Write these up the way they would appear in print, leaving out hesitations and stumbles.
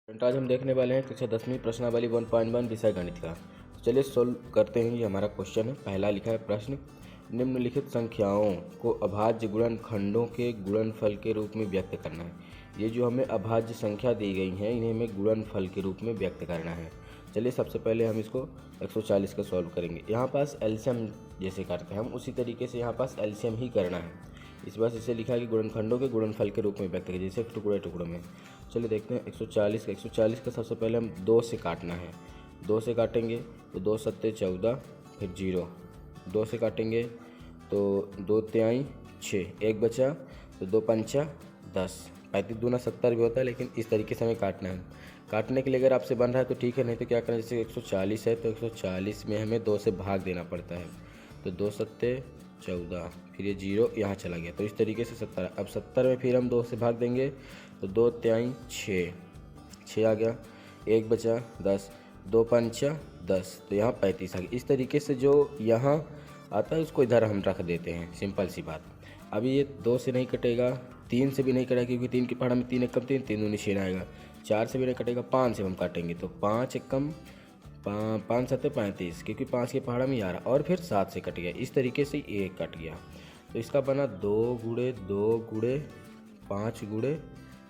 Friend, आज हम देखने वाले हैं कक्षा 10वीं प्रश्नावली 1.1 विषय गणित का। तो चलिए सोल्व करते हैं। ये हमारा क्वेश्चन है। पहला लिखा है प्रश्न, निम्नलिखित संख्याओं को अभाज्य गुणनखंडों के गुणनफल के रूप में व्यक्त करना है। ये जो हमें अभाज्य संख्या दी गई हैं इन्हें हमें गुणनफल के रूप में व्यक्त करना है। चलिए सबसे पहले हम इसको 140 का सॉल्व करेंगे। यहाँ पास एलसीएम जैसे करते हैं हम उसी तरीके से यहाँ पास एलसीएम ही करना है। इस बार इसे लिखा है कि गुणनखंडों के गुणनफल के रूप में व्यक्त करें, जैसे टुकड़े टुकड़ों में। चलिए देखते हैं 140 का सबसे पहले हम 2 से काटना है। 2 से काटेंगे तो 2 सत्ते 14, फिर 0। 2 से काटेंगे तो 2 तिहाई 6, 1 बचा तो 2 पंचा 10। 35 दूना 70 भी होता है, लेकिन इस तरीके से हमें काटना है। काटने के लिए अगर आपसे बन रहा है तो ठीक है, नहीं तो क्या करना है, जैसे 140 है तो 140 में हमें 2 से भाग देना पड़ता है। तो 2 सत्ते 14, फिर ये 0 यहाँ चला गया, तो इस तरीके से 70। अब 70 में फिर हम 2 से भाग देंगे तो 2 तिहाई 6 आ गया, 1 बचा 10, 2 पंचा 10, तो यहाँ 35 आ गया। इस तरीके से जो यहाँ आता है उसको इधर हम रख देते हैं, सिंपल सी बात। अभी ये 2 से नहीं कटेगा, 3 से भी नहीं कटेगा, क्योंकि 3 की पहाड़ा में 3 एकम 3, 3 दूनी 6 आएगा। 4 से भी नहीं कटेगा, 5 से हम काटेंगे तो 5 एकम 5 सत्ते 35, क्योंकि 5 के पहाड़ा में 11, और फिर 7 से कट गया। इस तरीके से 1 कट गया, तो इसका बना 2 गुणे 2 गुणे 5 गुणे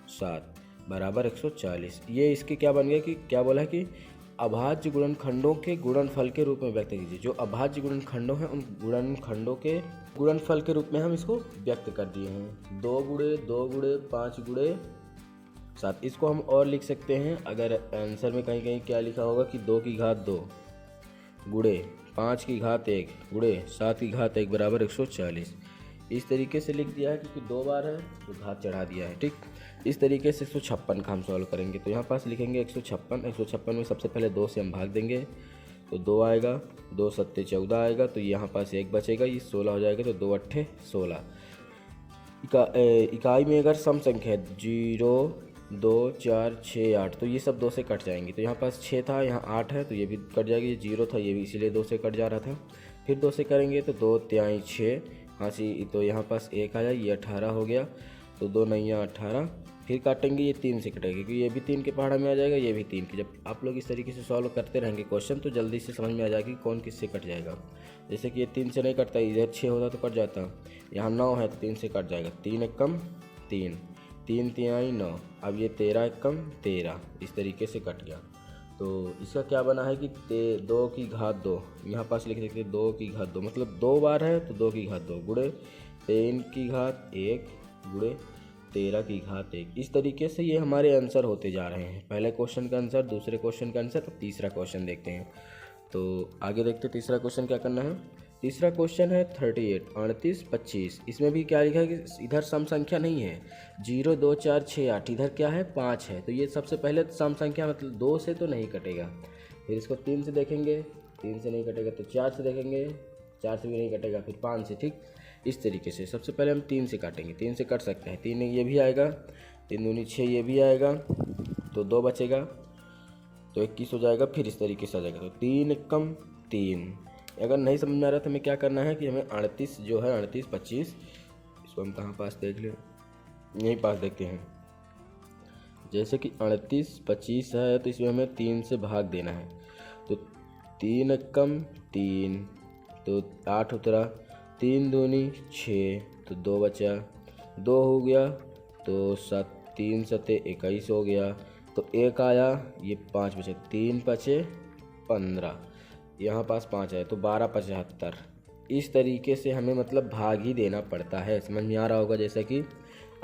7 बराबर 140। ये इसके क्या बन गया कि क्या बोला है कि अभाज्य गुणनखंडों के गुणनफल के रूप में व्यक्त कीजिए। जो अभाज्य गुणनखंडों हैं उन गुणनखंडों के गुणनफल के रूप में हम इसको व्यक्त कर दिए हैं। 2 गुणे 2 गुणे 5 गुणे 7। इसको हम और लिख सकते हैं, अगर आंसर में कहीं कहीं क्या लिखा होगा कि 2 की घात 2 गुणे 5 की घात 1 गुणे 7 की घात 1 बराबर 140। इस तरीके से लिख दिया है, क्योंकि 2 बार है तो घात चढ़ा दिया है। ठीक, इस तरीके से 156 का हम सॉल्व करेंगे। तो यहाँ पास लिखेंगे 156 में सबसे पहले 2 से हम भाग देंगे तो 2 आएगा, 2 सत्ते 14 आएगा, तो यहाँ पास 1 बचेगा, ये 16 हो जाएगा, तो 2 अट्ठे 16। इकाई में अगर सम संख्या है 0 2 4 6 8, तो ये सब 2 से कट जाएंगे। तो यहाँ पास 6 था, यहाँ 8 है, तो ये भी कट जाएगी। ये 0 था, ये भी इसीलिए 2 से कट जा रहा था। फिर 2 से करेंगे तो 2 तिहाई 6, हाँ सी, तो यहाँ पास 1 आया, ये 18 हो गया, तो 2 नैया 18। फिर काटेंगे, ये 3 से कटेगा, क्योंकि ये भी 3 के पहाड़ा में आ जाएगा, ये भी 3 के। जब आप लोग इस तरीके से सॉल्व करते रहेंगे क्वेश्चन तो जल्दी से समझ में आ जाएगा कि कौन किससे कट जाएगा। जैसे कि ये 3 से नहीं कटता, इधर 6 होता तो कट जाता, यहाँ 9 है तो 3 से कट जाएगा। 3 एकम 3, 3 तिहाई 9, अब ये 13 एकम 13, इस तरीके से कट गया। तो इसका क्या बना है कि 2 की घात 2, यहाँ पास लिख सकते हैं 2 की घात 2, मतलब 2 बार है तो 2 की घात 2 गुणे 3 की घात 1 गुणे 13 की घात 1। इस तरीके से ये हमारे आंसर होते जा रहे हैं। पहले क्वेश्चन का आंसर, दूसरे क्वेश्चन का आंसर, तो तीसरा क्वेश्चन देखते हैं। तो आगे देखते हैं तीसरा क्वेश्चन क्या करना है। तीसरा क्वेश्चन है 38 38 25। इसमें भी क्या लिखा है कि इधर सम संख्या नहीं है, 0 2 4 6 8, इधर क्या है 5 है। तो ये सबसे पहले सम संख्या, मतलब 2 से तो नहीं कटेगा। फिर इसको 3 से देखेंगे, 3 से नहीं कटेगा, तो 4 से देखेंगे, 4 से भी नहीं कटेगा, फिर 5 से। ठीक, इस तरीके से सबसे पहले हम 3 से काटेंगे। 3 से कट सकते हैं, 3 ये भी आएगा, 3 दूनी 6 ये भी आएगा, तो 2 बचेगा, तो 21 हो जाएगा। फिर इस तरीके से आ जाएगा, तो 3 एकम 3। अगर नहीं समझ में आ रहा तो हमें क्या करना है कि हमें 38 जो है 38 25, इसको हम कहाँ पास देख लें, यहीं पास देखते हैं। जैसे कि 38 25 है तो इसमें हमें 3 से भाग देना है, तो 3 एकम 3, तो 8 उतरा, 3 दूनी 6, तो 2 बचा, 2 हो गया, तो 3 सत्ते 21 हो गया, तो 1 आया, ये 5 बचे, 3 पचे 15, यहाँ पास 5 है, तो 12 75। इस तरीके से हमें मतलब भाग ही देना पड़ता है। समझ में आ रहा होगा। जैसे कि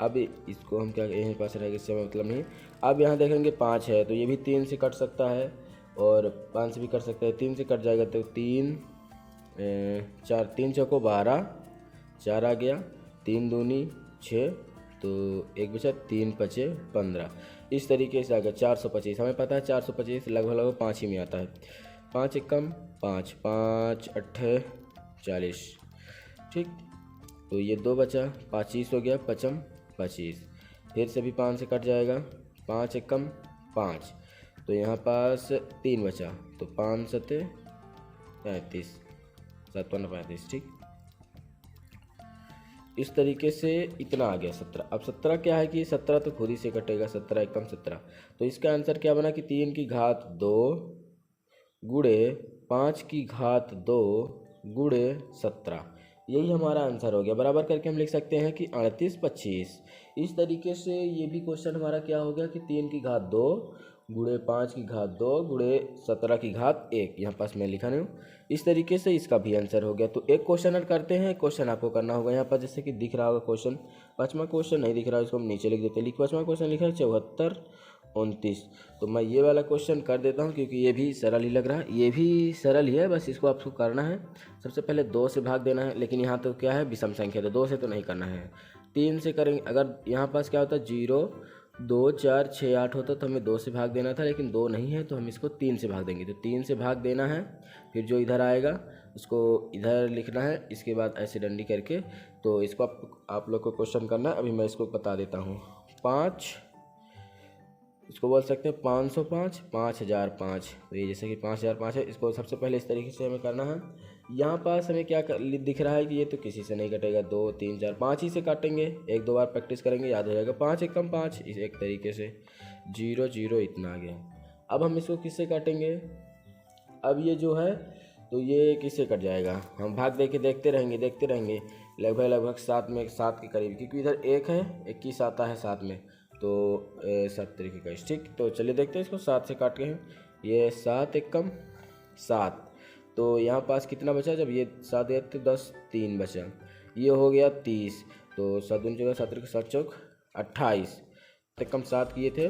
अब इसको हम क्या, यहीं पास रहेगा, इससे मतलब नहीं। अब यहाँ देखेंगे 5 है, तो ये भी 3 से कट सकता है और 5 से भी कट सकता है। 3 से कट जाएगा तो 3 4, 3 चौको 12, 4 आ गया, 3 दूनी 6, तो 1 बचा, 3 पचे 15। इस तरीके से आ गया 425। हमें पता है 425 लगभग 5 ही में आता है। 5 एकम 5, 5 अट्ठे 40। ठीक, तो ये 2 बचा, 25 हो गया, 5 25। फिर से भी 5 से कट जाएगा, 5 एकम 5, तो यहाँ पास 3 बचा, तो 5 सत्ते 35, 57 35। ठीक, इस तरीके से इतना आ गया 17। अब 17 क्या है कि 17 तो खुद ही से कटेगा, 17 एकम 17। तो इसका आंसर क्या बना कि 3 की घात 2 गुणे 5 की घात 2 गुणे 17, यही हमारा आंसर हो गया। बराबर करके हम लिख सकते हैं कि 38 25। इस तरीके से ये भी क्वेश्चन हमारा क्या हो गया कि 3 की घात 2 गुणे 5 की घात 2 गुणे 17 की घात 1, यहाँ पास मैं लिखा नहीं हूँ। इस तरीके से इसका भी आंसर हो गया। तो एक क्वेश्चन हल करते हैं, क्वेश्चन आपको करना होगा यहाँ पर जैसे कि दिख रहा होगा क्वेश्चन। पाँचवा क्वेश्चन नहीं दिख रहा है, इसको हम नीचे लिख देते हैं। पाँचवा क्वेश्चन लिखा है 74 29। तो मैं ये वाला क्वेश्चन कर देता हूँ क्योंकि ये भी सरल ही लग रहा है, ये भी सरल ही है, बस इसको आपको करना है। सबसे पहले 2 से भाग देना है, लेकिन यहाँ तो क्या है विषम संख्या, तो 2 से तो नहीं करना है, 3 से करेंगे। अगर यहाँ पास क्या होता है 0 2 4 6 8 होता तो हमें 2 से भाग देना था, लेकिन 2 नहीं है तो हम इसको 3 से भाग देंगे। तो 3 से भाग देना है, फिर जो इधर आएगा उसको इधर लिखना है, इसके बाद ऐसे डंडी करके। तो इसको आप लोग को क्वेश्चन करना है, अभी मैं इसको बता देता हूँ। 5, इसको बोल सकते हैं 505 5005। तो ये जैसे कि 5005 है, इसको सबसे पहले इस तरीके से हमें करना है। यहाँ पास हमें क्या दिख रहा है कि ये तो किसी से नहीं कटेगा, 2 3 4 5 ही से काटेंगे। 1 2 बार प्रैक्टिस करेंगे याद हो जाएगा। 5 एकम 5, इस एक तरीके से 0 0 इतना आ गया। अब हम इसको किससे काटेंगे, अब ये जो है तो ये किससे कट जाएगा, हम भाग दे के देखते रहेंगे लगभग 7 में 7 के करीब, क्योंकि इधर 1 है 21 आता है 7 में, तो 7 तरीके का। ठीक, तो चलिए देखते हैं इसको 7 से काट के हैं। ये 7 एकम 7, तो यहाँ पास कितना बचा, जब ये 7 है तो 10 3 बचा, ये हो गया 30। तो 7 दूनी 14 7 7 चौक 28 एकम 7 किए थे,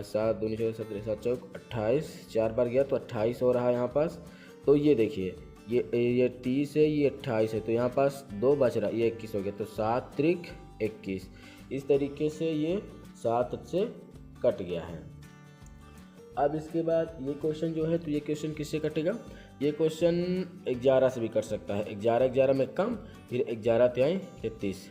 7 दूनी 14 7 7 चौक 28, 4 बार गया तो 28 हो रहा है यहाँ पास। तो ये देखिए ये 30 है, ये 28 है, तो यहाँ पास 2 बच रहा, ये 21 हो गया। तो 7 त्रिक 21, इस तरीके से ये 7 से कट गया है। अब इसके बाद ये क्वेश्चन जो है, तो ये क्वेश्चन किससे कटेगा, ये क्वेश्चन 11 से भी कट सकता है। 11 में कम, फिर 11 त्याई 33,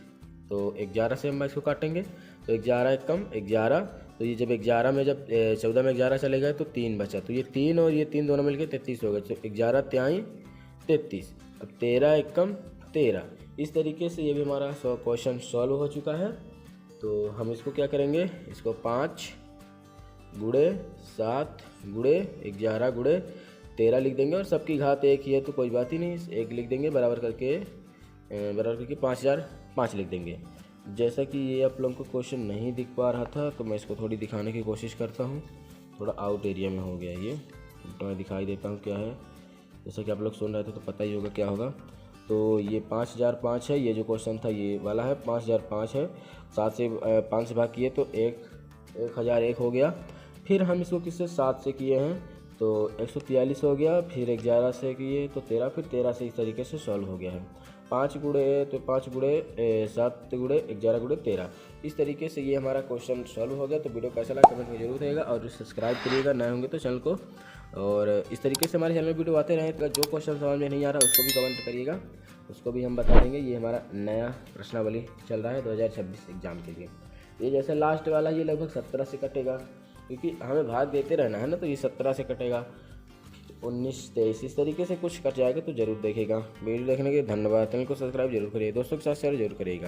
तो 11 से हम इसको काटेंगे। तो 11 कम 11, तो ये जब 11 में जब 14 में 11 चले गए तो 3 बचा, तो ये 3 और ये 3 दोनों मिलके 33 हो गए। तो 11 त्याई 33, अब 13 एकम 13। इस तरीके से ये भी हमारा क्वेश्चन सॉल्व हो चुका है। तो हम इसको क्या करेंगे, इसको 5 गुणे 7 गुणे 11 गुणे 13 लिख देंगे, और सबकी घात 1 ही है तो कोई बात ही नहीं, 1 लिख देंगे, बराबर करके 5005 लिख देंगे। जैसा कि ये आप लोगों को क्वेश्चन नहीं दिख पा रहा था, तो मैं इसको थोड़ी दिखाने की कोशिश करता हूँ। थोड़ा आउट एरिया में हो गया ये, तो मैं दिखाई देता हूँ क्या है। जैसा कि आप लोग सुन रहे थे तो पता ही होगा क्या होगा। तो ये 5005 है, ये जो क्वेश्चन था ये वाला है 5005 है। 7 से 5 से भाग किए तो 1001 हो गया। फिर हम इसको किससे 7 से किए हैं तो 143 हो गया। फिर 11 से किए तो 13, फिर 13 से इस तरीके से सॉल्व हो गया है। 5 गुणे तो 5 गुणे 7 गुणे 11 गुणे 13, इस तरीके से ये हमारा क्वेश्चन सॉल्व हो गया। तो वीडियो कैसा लगा कमेंट में जरूर करिएगा, और सब्सक्राइब करिएगा नए होंगे तो चैनल को। और इस तरीके से हमारे चैनल में वीडियो आते रहें। तो जो क्वेश्चन समझ में नहीं आ रहा उसको भी कमेंट करिएगा, उसको भी हम बता देंगे। ये हमारा नया प्रश्नावली चल रहा है 2026 एग्ज़ाम के लिए। ये जैसे लास्ट वाला ये लगभग 17 से कटेगा, क्योंकि हमें भाग देते रहना है ना, तो ये 17 से कटेगा, 19 23 इस तरीके से कुछ कट जाएगा। तो जरूर देखेगा। वीडियो देखने के लिए धन्यवाद। चैनल को सब्सक्राइब जरूर करिए, दोस्तों के साथ शेयर जरूर करिएगा।